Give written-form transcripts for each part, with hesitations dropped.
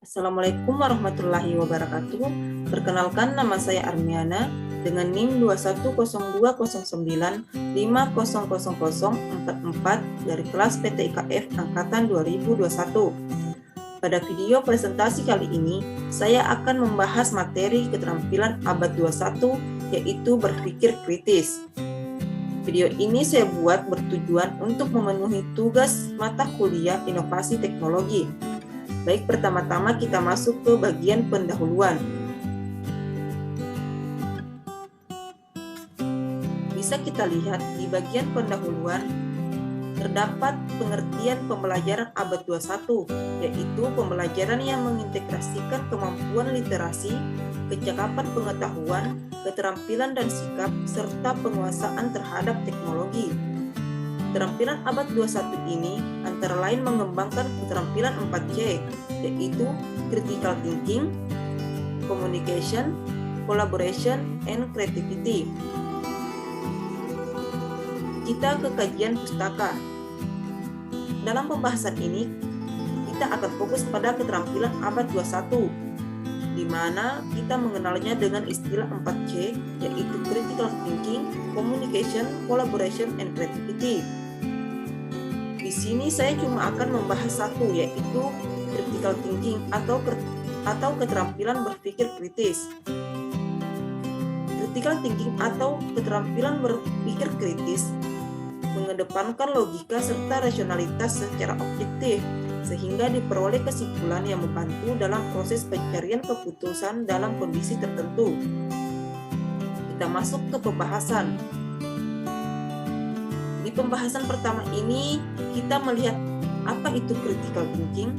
Assalamualaikum warahmatullahi wabarakatuh. Perkenalkan, nama saya Armiana dengan NIM 21029500044 dari kelas PTIKF Angkatan 2021. Pada video presentasi kali ini, saya akan membahas materi keterampilan abad 21, yaitu berpikir kritis. Video ini saya buat bertujuan untuk memenuhi tugas mata kuliah inovasi teknologi. Baik, pertama-tama kita masuk ke bagian pendahuluan. Bisa kita lihat di bagian pendahuluan terdapat pengertian pembelajaran abad 21, yaitu pembelajaran yang mengintegrasikan kemampuan literasi, kecakapan pengetahuan, keterampilan dan sikap, serta penguasaan terhadap teknologi. Keterampilan abad 21 ini antara lain mengembangkan keterampilan 4C, yaitu critical thinking, communication, collaboration, and creativity. Kita ke kajian pustaka. Dalam pembahasan ini, kita akan fokus pada keterampilan abad 21, di mana kita mengenalnya dengan istilah 4C, yaitu critical thinking, communication, collaboration, and creativity. Di sini saya cuma akan membahas satu, yaitu critical thinking atau keterampilan berpikir kritis. Critical thinking atau keterampilan berpikir kritis mengedepankan logika serta rasionalitas secara objektif, sehingga diperoleh kesimpulan yang membantu dalam proses pencarian keputusan dalam kondisi tertentu. Kita masuk ke pembahasan. Di pembahasan pertama ini, kita melihat apa itu critical thinking.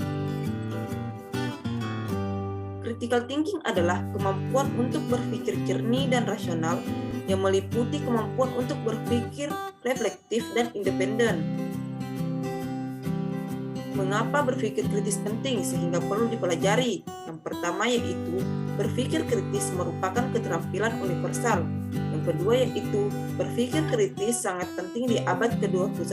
Critical thinking adalah kemampuan untuk berpikir jernih dan rasional yang meliputi kemampuan untuk berpikir reflektif dan independen. Mengapa berpikir kritis penting sehingga perlu dipelajari? Yang pertama yaitu berpikir kritis merupakan keterampilan universal. Yang kedua yaitu berpikir kritis sangat penting di abad ke-21.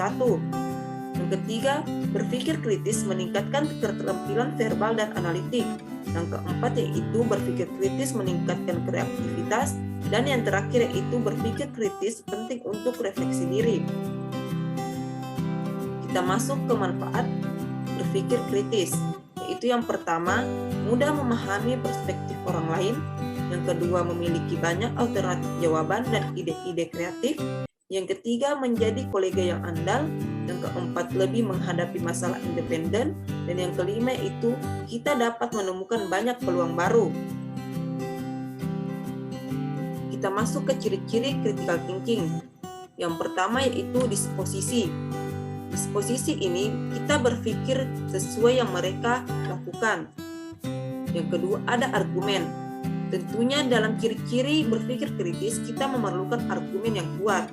Yang ketiga, berpikir kritis meningkatkan keterampilan verbal dan analitik. Yang keempat yaitu berpikir kritis meningkatkan kreativitas. Dan yang terakhir yaitu berpikir kritis penting untuk refleksi diri. Kita masuk ke manfaat berpikir kritis, yaitu yang pertama, mudah memahami perspektif orang lain. Yang kedua, memiliki banyak alternatif jawaban dan ide-ide kreatif. Yang ketiga, menjadi kolega yang andal. Yang keempat, lebih menghadapi masalah independen. Dan yang kelima yaitu kita dapat menemukan banyak peluang baru. Kita masuk ke ciri-ciri critical thinking. Yang pertama yaitu disposisi. Disposisi ini kita berpikir sesuai yang mereka lakukan. Yang kedua ada argumen. Tentunya dalam ciri-ciri berpikir kritis kita memerlukan argumen yang kuat.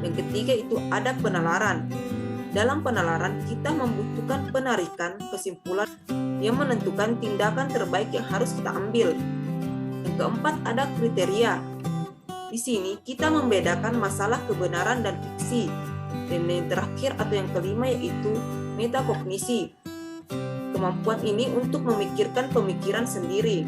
Yang ketiga itu ada penalaran. Dalam penalaran kita membutuhkan penarikan kesimpulan yang menentukan tindakan terbaik yang harus kita ambil. Yang keempat ada kriteria. Di sini kita membedakan masalah kebenaran dan fiksi. Dan yang terakhir atau yang kelima yaitu metakognisi. Kemampuan ini untuk memikirkan pemikiran sendiri.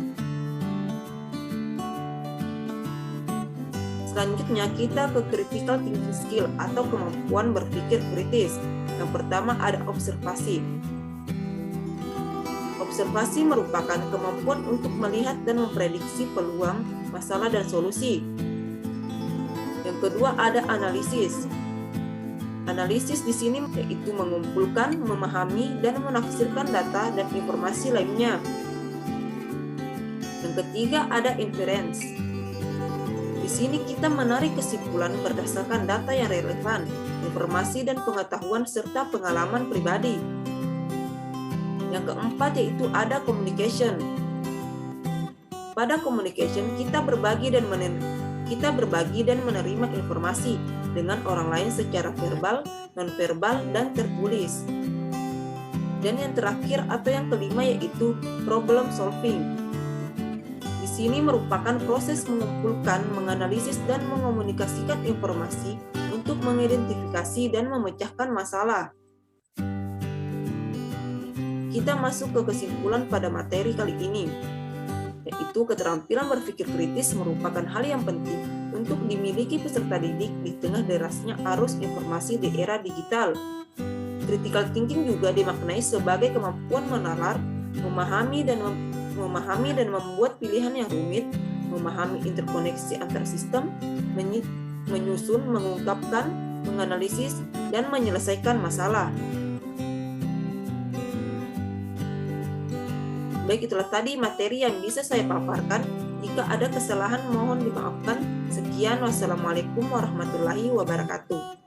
Selanjutnya kita ke critical thinking skill atau kemampuan berpikir kritis. Yang pertama ada observasi. Observasi merupakan kemampuan untuk melihat dan memprediksi peluang, masalah, dan solusi. Yang kedua ada analisis. Analisis di sini yaitu mengumpulkan, memahami, dan menafsirkan data dan informasi lainnya. Yang ketiga ada inference. Di sini kita menarik kesimpulan berdasarkan data yang relevan, informasi dan pengetahuan serta pengalaman pribadi. Yang keempat yaitu ada communication. Pada communication kita berbagi dan menerima informasi dengan orang lain secara verbal, nonverbal, dan tertulis. Dan yang terakhir atau yang kelima yaitu problem solving. Di sini merupakan proses mengumpulkan, menganalisis, dan mengomunikasikan informasi untuk mengidentifikasi dan memecahkan masalah. kita masuk ke kesimpulan pada materi kali ini, yaitu keterampilan berpikir kritis merupakan hal yang penting untuk dimiliki peserta didik di tengah derasnya arus informasi di era digital. Critical thinking juga dimaknai sebagai kemampuan menalar, memahami dan membuat pilihan yang rumit, memahami interkoneksi antar sistem, menyusun, mengungkapkan, menganalisis, dan menyelesaikan masalah. Baik, itulah tadi materi yang bisa saya paparkan. Jika ada kesalahan mohon dimaafkan. Sekian, wassalamualaikum warahmatullahi wabarakatuh.